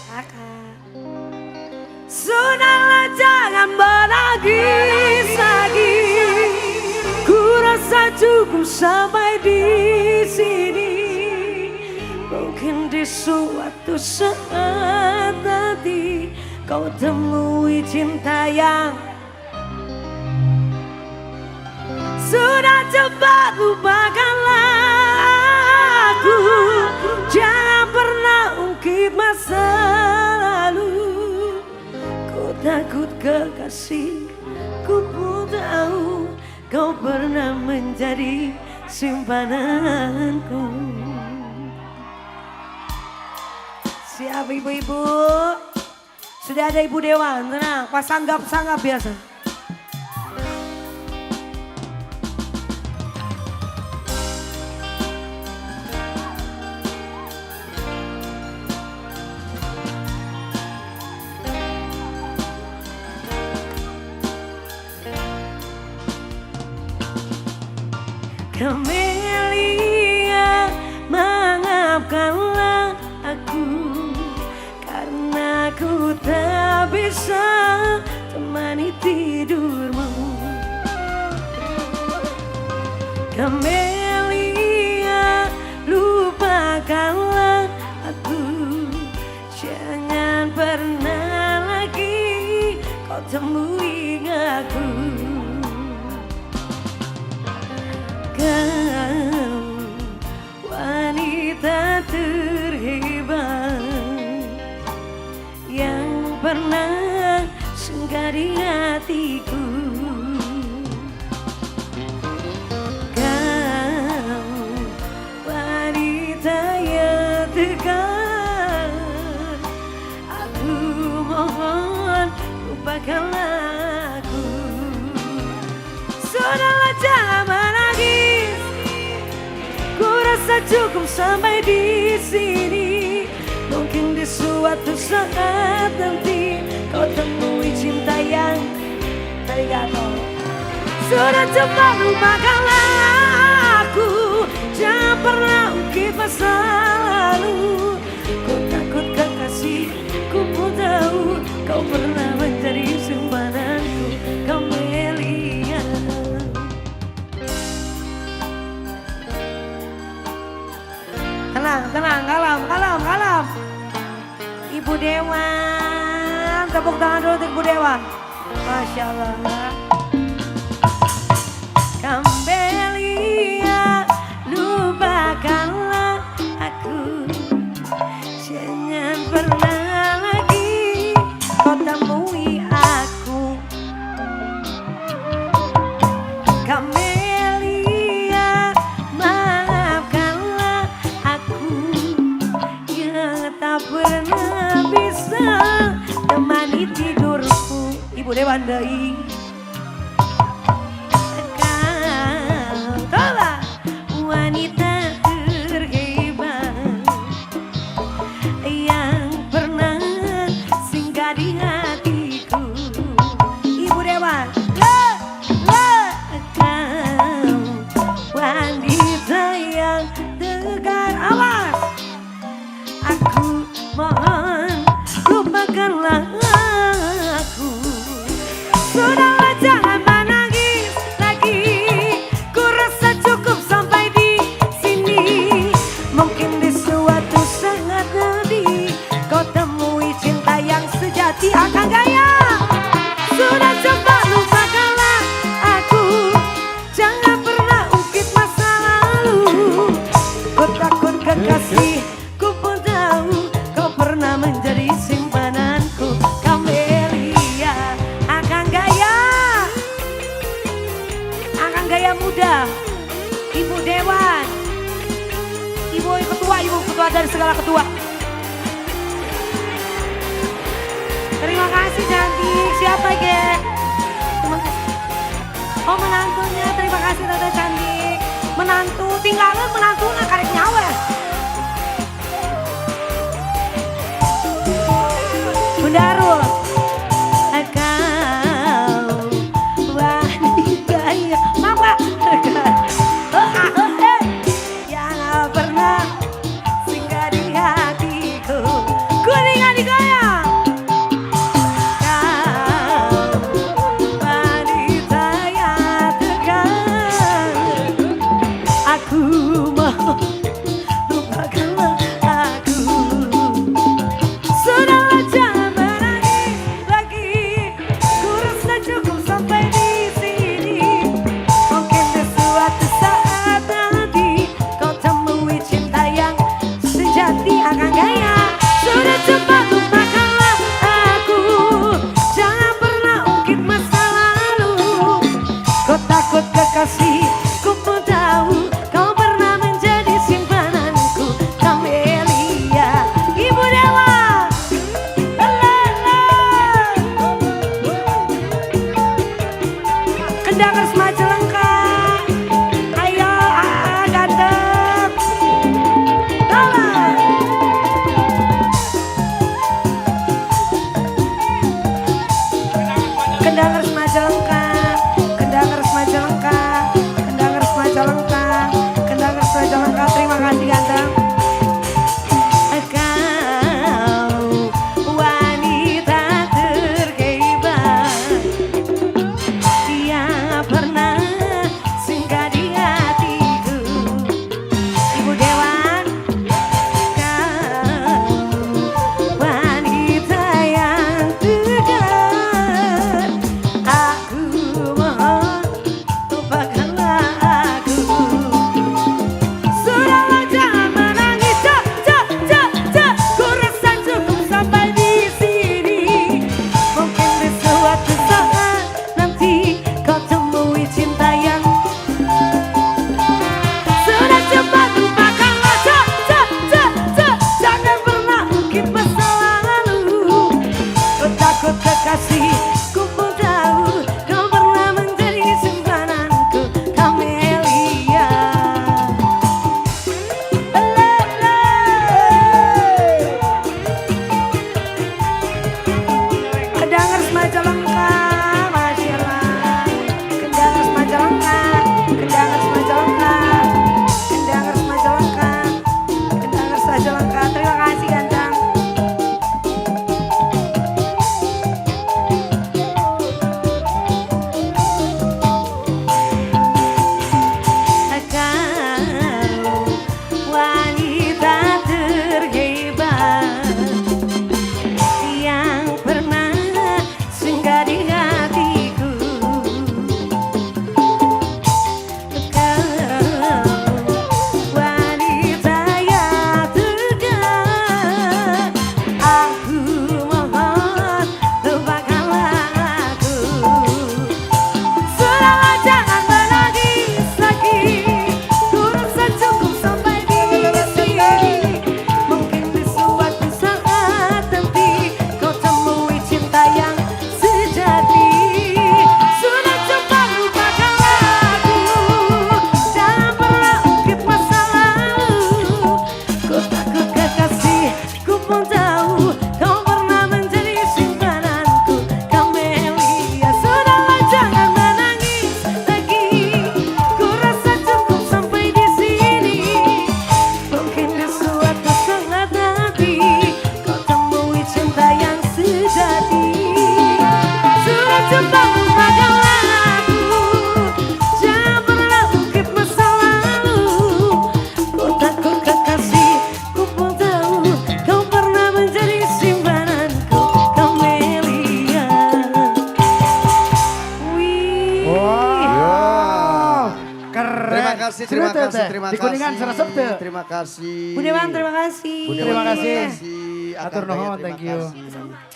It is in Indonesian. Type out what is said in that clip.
Kakak. Sudahlah jangan menangis lagi. Ku rasa cukup sampai di sini. Mungkin di suatu saat nanti kau temui cinta yang sudah cepat lupakanlah aku. Jangan pernah ungkit masa lalu. Ku takut kekasih, ku pun tahu kau pernah menjadi simpananku. Siap ibu-ibu? Sudah ada Ibu Dewan, tenang, pas sanggap biasa. Camelia, maafkanlah aku karena aku tak bisa temani tidurmu. Camelia, lupakanlah aku, jangan pernah lagi kau temui aku. Kau wanita terhebat yang pernah singgah di hatiku. Kau wanita yang tegar, aku mohon lupakanlah aku. Sudahlah jangan menangis, ku rasa cukup sampai di sini. Mungkin di suatu saat nanti kau temui cinta yang arigato. Sudah cepat lupakanlah aku, jangan pernah ungkit masa lalu. Ku takut kekasih, ku pun tahu kau pernah menjadi simpananku. Camelia. Tenang, kalem. Ibu Dewan, tepuk tangan dulu untuk Ibu Dewan. Masya Allah. Camelia, lupakanlah aku, jangan pernah lagi kau temui aku. Camelia, maafkanlah aku yang tak pernah bisa temani tidurku. Ibu Dewan Dai. Kau telah wanita terhebat yang pernah singgah di hatiku. Ibu Dewan, kau wanita yang tegar. Awas, aku mohon lupakanlah aku. Sudahlah jangan menangis lagi, ku rasa cukup sampai di sini. Mungkin di suatu saat nanti kau temui cinta yang sejati. Akan gaya, sudah cepat lupakanlah aku, jangan pernah ungkit masa lalu. Ku takut kekasih, ku pun tahu kau pernah menjadi simpananku. Camelia, akan gaya muda. Ibu Dewan, ibu ketua dari segala ketua. Terima kasih cantik. Siapa ge? Terima kasih. Oh menantunya, terima kasih tante cantik. Menantu, tinggalin menantu nak karek nyawa. Bunda Arul, kau wanita yang mama yang pernah singgah di hatiku. Kuningan di terima kasih ganteng. Kau wanita terhebat yang pernah singgah di hatiku. Ibu Dewan, kau wanita yang tegar. Aku mohon lupakanlah aku. Sudahlah jangan menangis, ku rasa cukup sampai di sini. Mungkin di suatu saat nanti kau temui cinta yang sudah cepat lupakanlah. Jangan pernah ungkit masa lalu. Kau takut kekasih, ku pun tahu kau pernah menjadi simpananku, Camelia. Kendangers Majalengka, Masya Allah. Kendangers Majalengka, Kendangers Majalengka, Kendangers Majalengka, Kendangers Majalengka. Terima kasih ganteng. Kau wanita terhebat yang pernah singgah di hatiku. Kau wanita yang tegar. Aku mohon lupakanlah aku. Sudahlah jangan menangis lagi. Ku rasa cukup sampai di sini. Mungkin di suatu saat nanti kau temui cinta yang sejati. Sudah cepat lupakanlah aku. Jangan pernah ungkit masa lalu. Ku takut kekasih, ku pun tahu kau pernah menjadi simpananku, Camelia. Sudahlah jangan menangis lagi. Ku rasa cukup sampai di sini. Mungkin di suatu saat nanti kau temui cinta yang sejati. Sudah cepat lupakanlah aku. Jangan pernah ungkit masa lalu. Ku takut kekasih, ku pun tahu kau pernah menjadi simpananku, Camelia. Wih. Wow. Terima kasih, terima kasih, terima Di Kuningan kasih. Sarasep teh. Terima kasih. Bu Dewan, terima kasih. Bu Dewan, Terima kasih. Akang Atur Daya, nuhun, terima thank you. kasih.